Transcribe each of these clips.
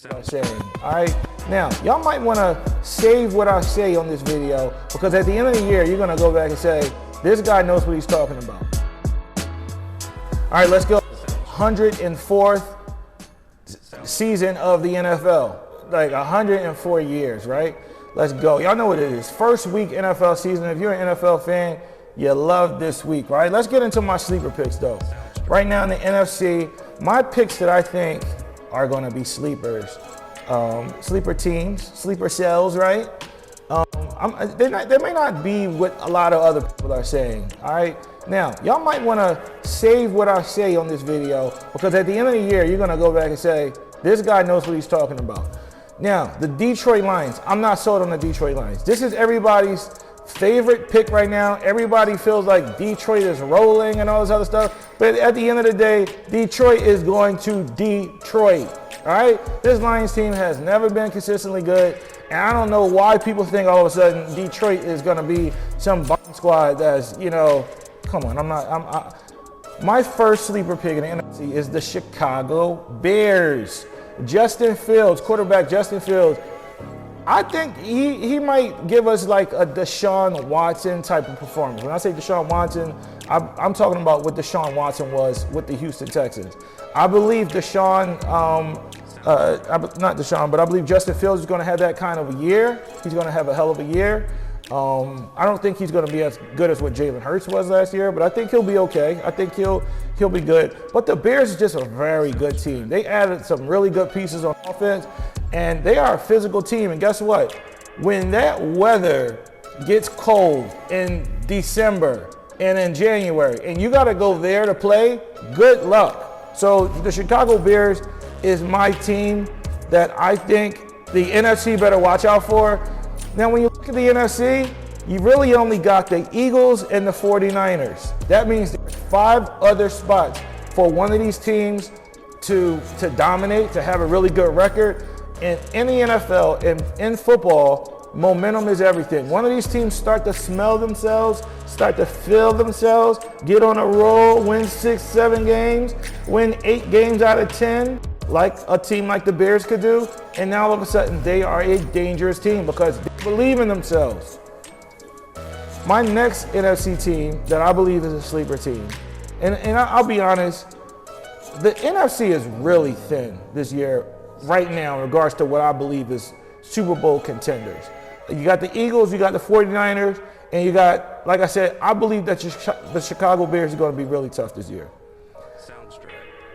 I'm saying. All right. Now, y'all might want to save what I say on this video, because at the end of the year, you're going to go back and say, this guy knows what he's talking about. All right, let's go. 104th season of the NFL. Like 104 years, right? Let's go. Y'all know what it is. First week NFL season. If you're an NFL fan, you love this week, right? Let's get into my sleeper picks, though. Right now in the NFC, my picks that I think are going to be sleepers. Sleeper teams, sleeper cells, right? They may not be what a lot of other people are saying, all right? Now, y'all might want to save what I say on this video, because at the end of the year, you're going to go back and say, this guy knows what he's talking about. Now, the Detroit Lions, I'm not sold on the Detroit Lions. This is everybody's favorite pick right now. Everybody feels like Detroit is rolling and all this other stuff. But at the end of the day, Detroit is going to Detroit. All right? This Lions team has never been consistently good. And I don't know why people think all of a sudden Detroit is going to be some bomb squad that's, you know, come on. My first sleeper pick in the NFC is the Chicago Bears. Justin Fields, quarterback Justin Fields. I think he might give us like a Deshaun Watson type of performance. When I say Deshaun Watson, I'm talking about what Deshaun Watson was with the Houston Texans. I believe Deshaun, not Deshaun, but I believe Justin Fields is going to have that kind of a year. He's going to have a hell of a year. I don't think he's going to be as good as what Jalen Hurts was last year, but I think he'll be okay. I think he'll be good. But the Bears is just a very good team. They added some really good pieces on offense, and they are a physical team. And guess what? When that weather gets cold in December and in January, and you got to go there to play, good luck. So the Chicago Bears is my team that I think the NFC better watch out for. Now, when you look at the NFC, you really only got the Eagles and the 49ers. That means there's 5 other spots for one of these teams to dominate, to have a really good record. And in the NFL and in football, momentum is everything. One of these teams start to smell themselves, start to feel themselves, get on a roll, win 6, 7 games, win 8 games out of 10, like a team like the Bears could do. And now all of a sudden they are a dangerous team because they believe in themselves. My next NFC team that I believe is a sleeper team, and I'll be honest, the NFC is really thin this year right now in regards to what I believe is Super Bowl contenders. You got the Eagles, you got the 49ers, and you got, like I said, I believe that the Chicago Bears are going to be really tough this year.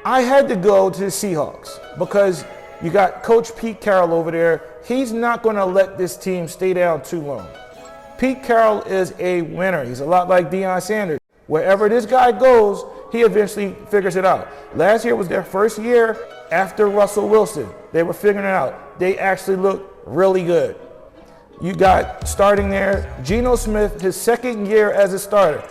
I had to go to the Seahawks because you got Coach Pete Carroll over there. He's not going to let this team stay down too long. Pete Carroll is a winner. He's a lot like Deion Sanders. Wherever this guy goes, he eventually figures it out. Last year was their first year after Russell Wilson. They were figuring it out. They actually looked really good. You got starting there, Geno Smith, his second year as a starter.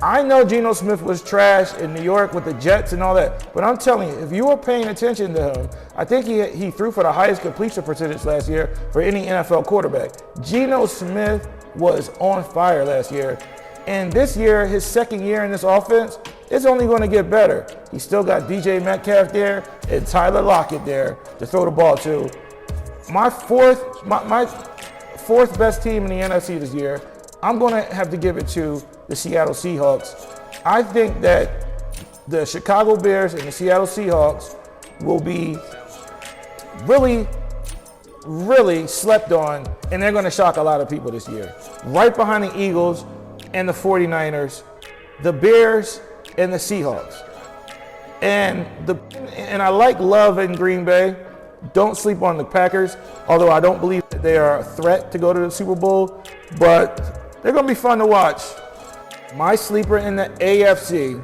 I know Geno Smith was trash in New York with the Jets and all that, but I'm telling you, if you were paying attention to him, I think he threw for the highest completion percentage last year for any NFL quarterback. Geno Smith was on fire last year, and this year, his second year in this offense, it's only going to get better. He still got DJ Metcalf there and Tyler Lockett there to throw the ball to. My fourth best team in the NFC this year, I'm going to have to give it to the Seattle Seahawks. I think that the Chicago Bears and the Seattle Seahawks will be really, really slept on, and they're going to shock a lot of people this year. Right behind the Eagles and the 49ers, the Bears and the Seahawks. And I like Love in Green Bay. Don't sleep on the Packers, although I don't believe that they are a threat to go to the Super Bowl, but they're going to be fun to watch. My sleeper in the AFC,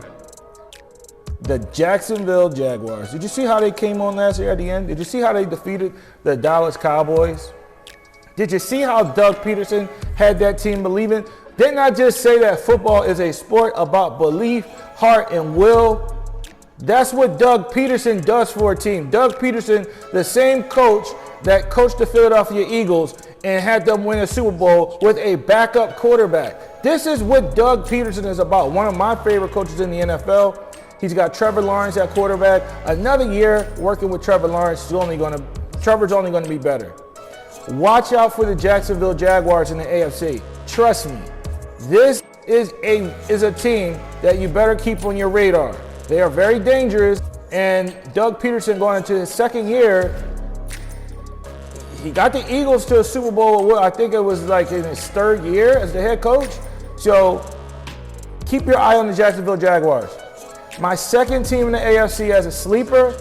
the Jacksonville Jaguars. Did you see how they came on last year at the end? Did you see how they defeated the Dallas Cowboys? Did you see how Doug Peterson had that team believing? Didn't I just say that football is a sport about belief, heart, and will? That's what Doug Peterson does for a team. Doug Peterson, the same coach that coached the Philadelphia Eagles and had them win a Super Bowl with a backup quarterback. This is what Doug Peterson is about. One of my favorite coaches in the NFL. He's got Trevor Lawrence at quarterback. Another year working with Trevor Lawrence is only going to Trevor's only going to be better. Watch out for the Jacksonville Jaguars in the AFC. Trust me, this is a team that you better keep on your radar. They are very dangerous, and Doug Peterson going into his second year, he got the Eagles to a Super Bowl, I think it was like in his third year as the head coach. So keep your eye on the Jacksonville Jaguars. My second team in the AFC as a sleeper,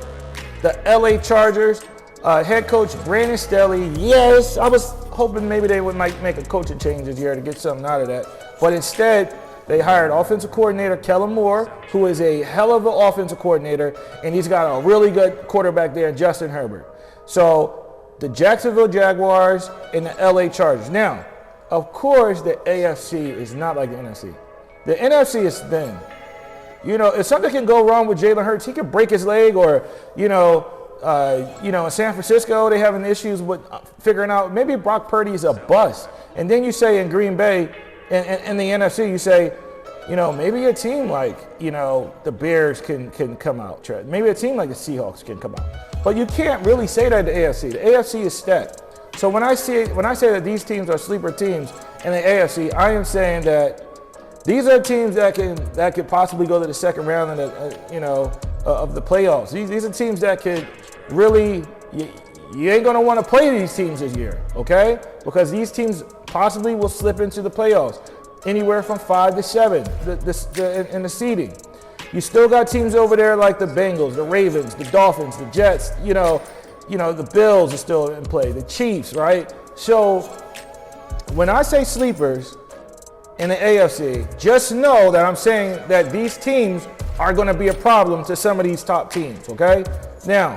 the LA Chargers. Head coach Brandon Staley. Yes, I was hoping maybe they might make a coaching change this year to get something out of that. But instead, they hired offensive coordinator Kellen Moore, who is a hell of an offensive coordinator, and he's got a really good quarterback there, Justin Herbert. So the Jacksonville Jaguars and the LA Chargers. Now, of course, the AFC is not like the NFC. The NFC is thin. You know, if something can go wrong with Jalen Hurts, he could break his leg, or, in San Francisco, they having issues with figuring out maybe Brock Purdy is a bust. And then you say in Green Bay, in the NFC, you say, maybe a team like, the Bears can come out. Maybe a team like the Seahawks can come out. But you can't really say that in the AFC. The AFC is stacked. So when I say that these teams are sleeper teams in the AFC, I am saying that these are teams that could possibly go to the second round of the playoffs. These are teams that could really, you ain't gonna want to play these teams this year, okay? Because these teams possibly will slip into the playoffs, anywhere from 5 to 7 in the seeding. You still got teams over there like the Bengals, the Ravens, the Dolphins, the Jets. The Bills are still in play, the Chiefs, right? So when I say sleepers in the AFC, just know that I'm saying that these teams are going to be a problem to some of these top teams, okay? Now,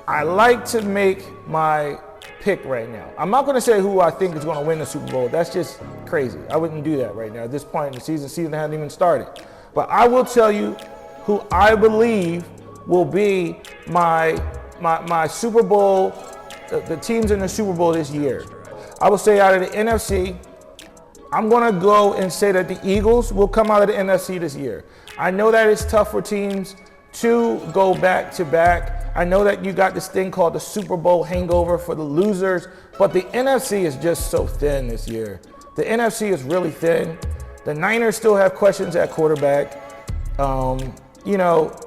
I like to make my pick right now. I'm not going to say who I think is going to win the Super Bowl. That's just crazy. I wouldn't do that right now. At this point in the season, season hasn't even started. But I will tell you who I believe will be my Super Bowl, the teams in the Super Bowl this year. I will say out of the NFC, I'm going to go and say that the Eagles will come out of the NFC this year. I know that it's tough for teams to go back to back. I know that you got this thing called the Super Bowl hangover for the losers, but the NFC is just so thin this year. The NFC is really thin. The Niners still have questions at quarterback. And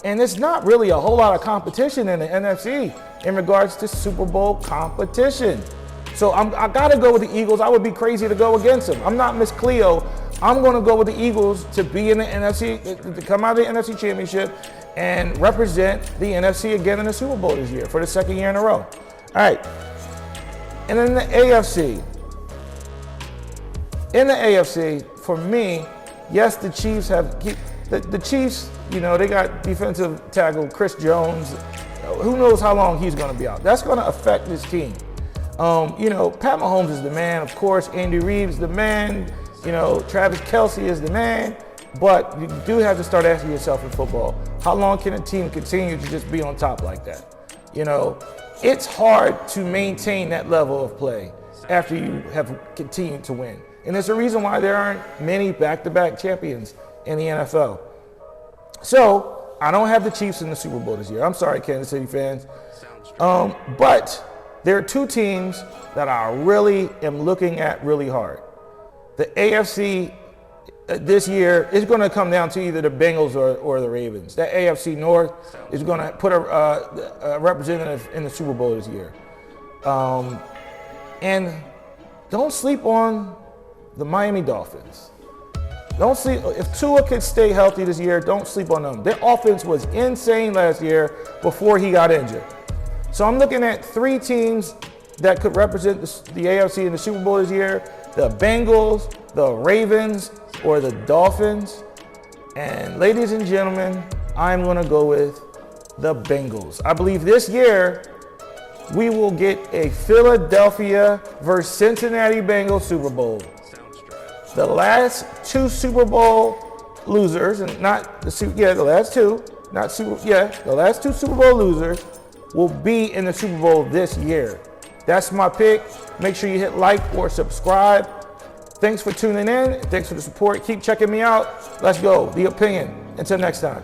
it's not really a whole lot of competition in the NFC in regards to Super Bowl competition. So I got to go with the Eagles. I would be crazy to go against them. I'm not Miss Cleo. I'm going to go with the Eagles to be in the NFC, to come out of the NFC Championship and represent the NFC again in the Super Bowl this year for the second year in a row. All right. And then the AFC. In the AFC, for me, yes, the Chiefs have the Chiefs, they got defensive tackle Chris Jones. Who knows how long he's going to be out. That's going to affect this team. Pat Mahomes is the man, of course. Andy Reid is the man. Travis Kelce is the man. But you do have to start asking yourself in football, how long can a team continue to just be on top like that? It's hard to maintain that level of play after you have continued to win. And there's a reason why there aren't many back-to-back champions in the NFL. So I don't have the Chiefs in the Super Bowl this year. I'm sorry, Kansas City fans. But there are two teams that I really am looking at really hard. The AFC this year is going to come down to either the Bengals or the Ravens. That AFC North is going to put a representative in the Super Bowl this year. And don't sleep on the Miami Dolphins. Don't sleep. If Tua could stay healthy this year, don't sleep on them. Their offense was insane last year before he got injured. So I'm looking at three teams that could represent the AFC in the Super Bowl this year: the Bengals, the Ravens, or the Dolphins. And ladies and gentlemen, I'm going to go with the Bengals. I believe this year we will get a Philadelphia versus Cincinnati Bengals Super Bowl. The last two Super Bowl losers, and the last two Super Bowl losers will be in the Super Bowl this year. That's my pick. Make sure you hit like or subscribe. Thanks for tuning in. Thanks for the support. Keep checking me out. Let's go. The Opinion. Until next time.